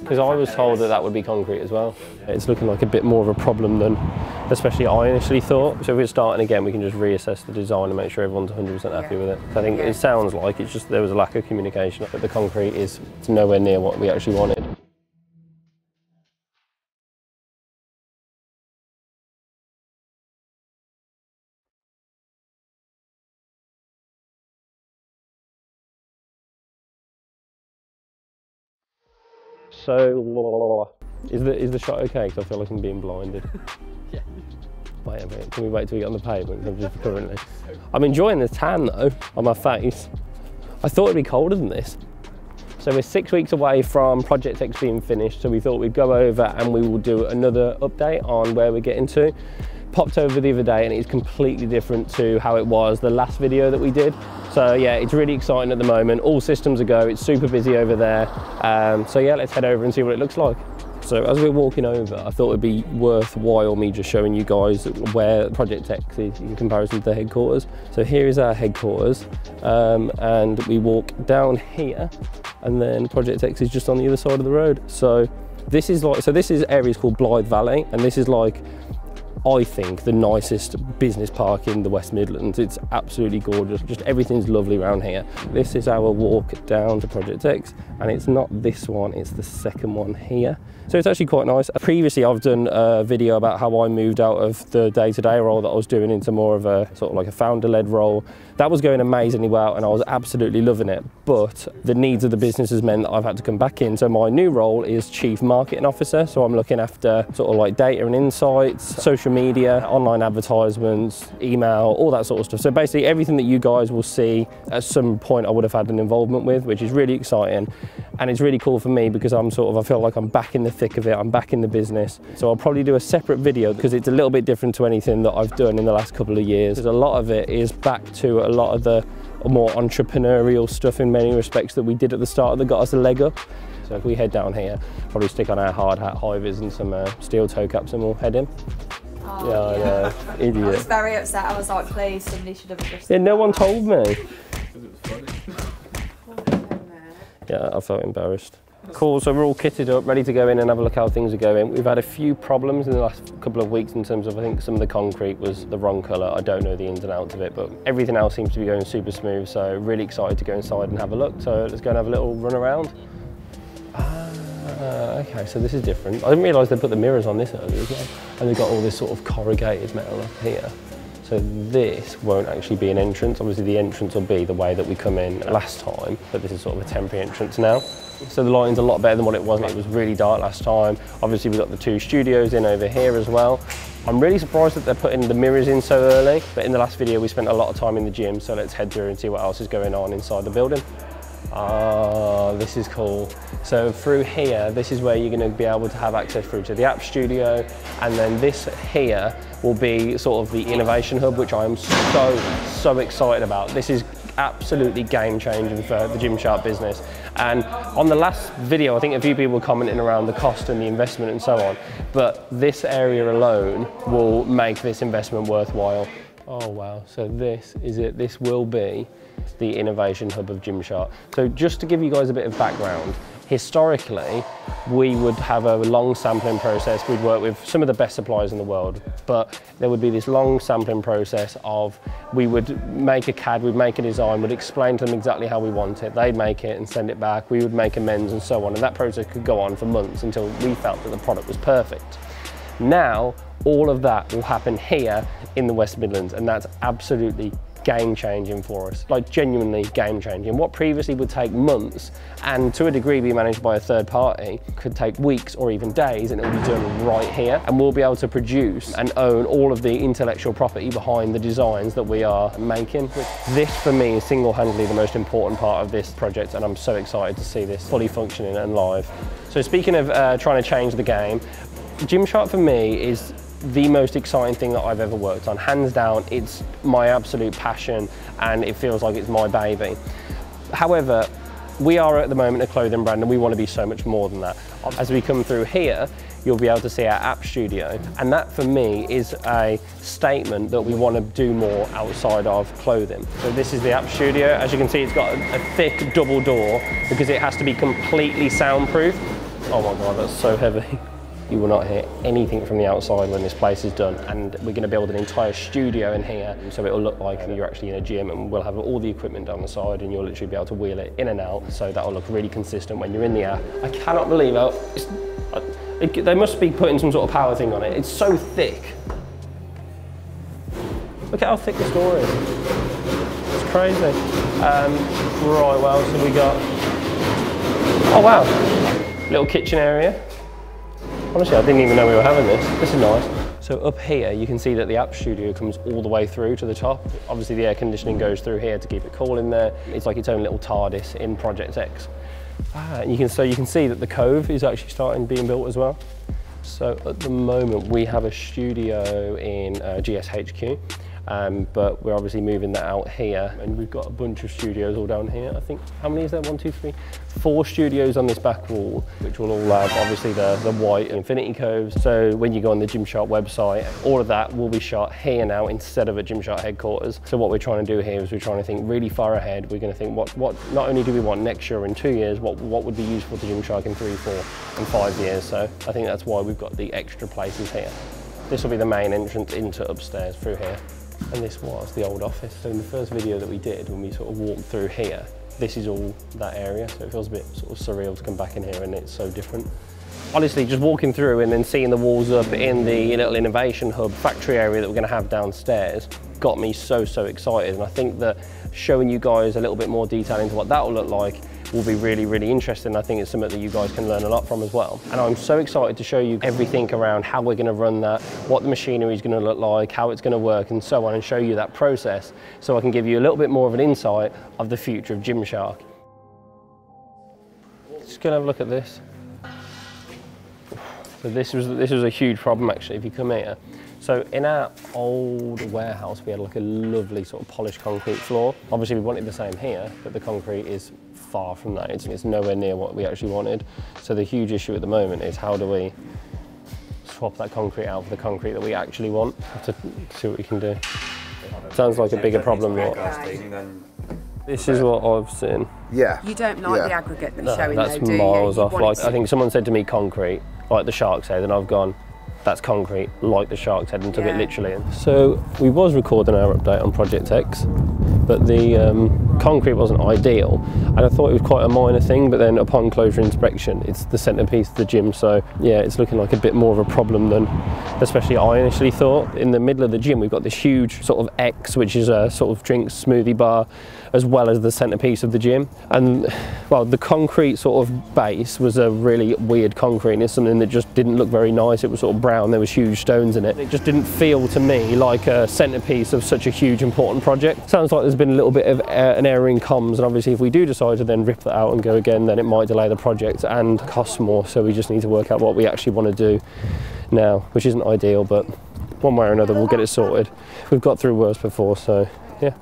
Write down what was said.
Because I was told that that would be concrete as well. It's looking like a bit more of a problem than especially I initially thought. So if we're starting again, we can just reassess the design and make sure everyone's 100% happy with it. I think it sounds like it's just there was a lack of communication, but the concrete is nowhere near what we actually wanted. So, is the shot okay? Because I feel like I'm being blinded. Yeah. Wait a minute, can we wait till we get on the pavement? I'm enjoying the tan though, on my face. I thought it'd be colder than this. So we're 6 weeks away from Project X being finished, so we thought we'd go over and we will do another update on where we're getting to. Popped over the other day and it's completely different to how it was the last video that we did. So yeah, it's really exciting at the moment. All systems are go, it's super busy over there. So yeah, let's head over and see what it looks like. So as we're walking over, I thought it'd be worthwhile me just showing you guys where Project X is in comparison to the headquarters. So here is our headquarters, and we walk down here, and then Project X is just on the other side of the road. So this is areas called Blythe Valley, and this is like, I think, the nicest business park in the West Midlands. It's absolutely gorgeous, just everything's lovely around here. This is our walk down to Project X, and it's not this one, it's the second one here. So it's actually quite nice. Previously I've done a video about how I moved out of the day-to-day role that I was doing into more of a sort of like a founder-led role. That was going amazingly well and I was absolutely loving it, but the needs of the business has meant that I've had to come back in. So my new role is Chief Marketing Officer. So I'm looking after sort of like data and insights, social media, online advertisements, email, all that sort of stuff. So basically everything that you guys will see at some point I would have had an involvement with, which is really exciting. And it's really cool for me because I feel like I'm back in the thick of it, I'm back in the business. So I'll probably do a separate video because it's a little bit different to anything that I've done in the last couple of years. A lot of it is back to a lot of the more entrepreneurial stuff in many respects that we did at the start that got us a leg up. So if we head down here, probably stick on our hard hat high vis and some steel toe caps and we'll head in. Oh, yeah, idiot. I was very upset. I was like, please, somebody should have just... Yeah, no one told me. Yeah, I felt embarrassed. Cool, so we're all kitted up, ready to go in and have a look how things are going. We've had a few problems in the last couple of weeks in terms of, I think some of the concrete was the wrong colour. I don't know the ins and outs of it, but everything else seems to be going super smooth, so really excited to go inside and have a look. So let's go and have a little run around. Okay, so this is different. I didn't realise they put the mirrors on this earlier as well. And they've got all this sort of corrugated metal up here. So this won't actually be an entrance. Obviously the entrance will be the way that we come in last time, but this is sort of a temporary entrance now. So the lighting's a lot better than what it was. It was really dark last time. Obviously we've got the 2 studios in over here as well. I'm really surprised that they're putting the mirrors in so early, but in the last video we spent a lot of time in the gym, so let's head through and see what else is going on inside the building. Ah, this is cool. So through here, this is where you're going to be able to have access through to the app studio, and then this here will be sort of the innovation hub, which I am so excited about. This is absolutely game changing for the Gymshark business. And on the last video, I think a few people were commenting around the cost and the investment and so on, but this area alone will make this investment worthwhile. Oh wow, so this is it. This will be the innovation hub of Gymshark. So just to give you guys a bit of background, historically, we would have a long sampling process. We'd work with some of the best suppliers in the world, but there would be this long sampling process of, we would make a CAD, we'd make a design, we'd explain to them exactly how we want it, they'd make it and send it back, we would make amends and so on, and that process could go on for months until we felt that the product was perfect. Now, all of that will happen here in the West Midlands, and that's absolutely game changing for us, like genuinely game changing. What previously would take months and to a degree be managed by a third party could take weeks or even days, and it will be done right here, and we'll be able to produce and own all of the intellectual property behind the designs that we are making. This for me is single-handedly the most important part of this project, and I'm so excited to see this fully functioning and live. So speaking of trying to change the game, Gymshark for me is the most exciting thing that I've ever worked on. Hands down, it's my absolute passion and it feels like it's my baby. However, we are at the moment a clothing brand and we want to be so much more than that. As we come through here, you'll be able to see our app studio, and that for me is a statement that we want to do more outside of clothing. So this is the app studio. As you can see, it's got a thick double door because it has to be completely soundproof. Oh my God, that's so heavy. You will not hear anything from the outside when this place is done, and we're going to build an entire studio in here, so it'll look like you're actually in a gym, and we'll have all the equipment down the side, and you'll literally be able to wheel it in and out, so that'll look really consistent when you're in the air. I cannot believe how, they must be putting some sort of power thing on it. It's so thick. Look at how thick this door is. It's crazy. Right, well, so we got, oh wow, little kitchen area. Honestly, I didn't even know we were having this. This is nice. So up here, you can see that the app studio comes all the way through to the top. Obviously, the air conditioning goes through here to keep it cool in there. It's like its own little TARDIS in Project X. And you can see that the cove is actually starting being built as well. So at the moment, we have a studio in GSHQ. But we're obviously moving that out here, and we've got a bunch of studios all down here. I think, how many is there? 1, 2, 3, 4 studios on this back wall, which will all have obviously the white infinity coves. So when you go on the Gymshark website, all of that will be shot here now instead of at Gymshark headquarters. So what we're trying to do here is we're trying to think really far ahead. We're going to think what not only do we want next year in 2 years, what would be useful to Gymshark in 3, 4 and 5 years. So I think that's why we've got the extra places here. This will be the main entrance into upstairs through here. And this was the old office. So in the first video that we did, when we sort of walked through here, this is all that area. So it feels a bit sort of surreal to come back in here, and it's so different. Honestly, just walking through and then seeing the walls up in the little innovation hub factory area that we're going to have downstairs got me so excited. And I think that showing you guys a little bit more detail into what that will look like will be really interesting. I think it's something that you guys can learn a lot from as well. And I'm so excited to show you everything around how we're going to run that, what the machinery is going to look like, how it's going to work and so on, and show you that process so I can give you a little bit more of an insight of the future of Gymshark. Just going to have a look at this. So this was a huge problem actually if you come here. So in our old warehouse, we had like a lovely sort of polished concrete floor. Obviously we wanted the same here, but the concrete is far from that. It's nowhere near what we actually wanted. So the huge issue at the moment is how do we swap that concrete out for the concrete that we actually want? Have to see what we can do. Sounds like a bigger problem. This is what I've seen. Yeah. You don't like the aggregate that's showing that's though, do miles you? off. Like, I think someone said to me concrete, like the Shark's head, and I've gone, that's concrete, like the Shark's head, and took it literally. So we was recording our update on Project X, but the concrete wasn't ideal, and I thought it was quite a minor thing, but then upon closer inspection, it's the centerpiece of the gym, so yeah, it's looking like a bit more of a problem than especially I initially thought. In the middle of the gym, we've got this huge sort of X, which is a sort of drink smoothie bar, as well as the centerpiece of the gym. And well, the concrete sort of base was a really weird concrete, and it's something that just didn't look very nice. It was sort of brown, there was huge stones in it. It just didn't feel to me like a centerpiece of such a huge important project. Sounds like there's been a little bit of an error in comms, and obviously if we do decide to then rip that out and go again, then it might delay the project and cost more, so we just need to work out what we actually want to do now, which isn't ideal, but one way or another we'll get it sorted. We've got through worse before, so yeah.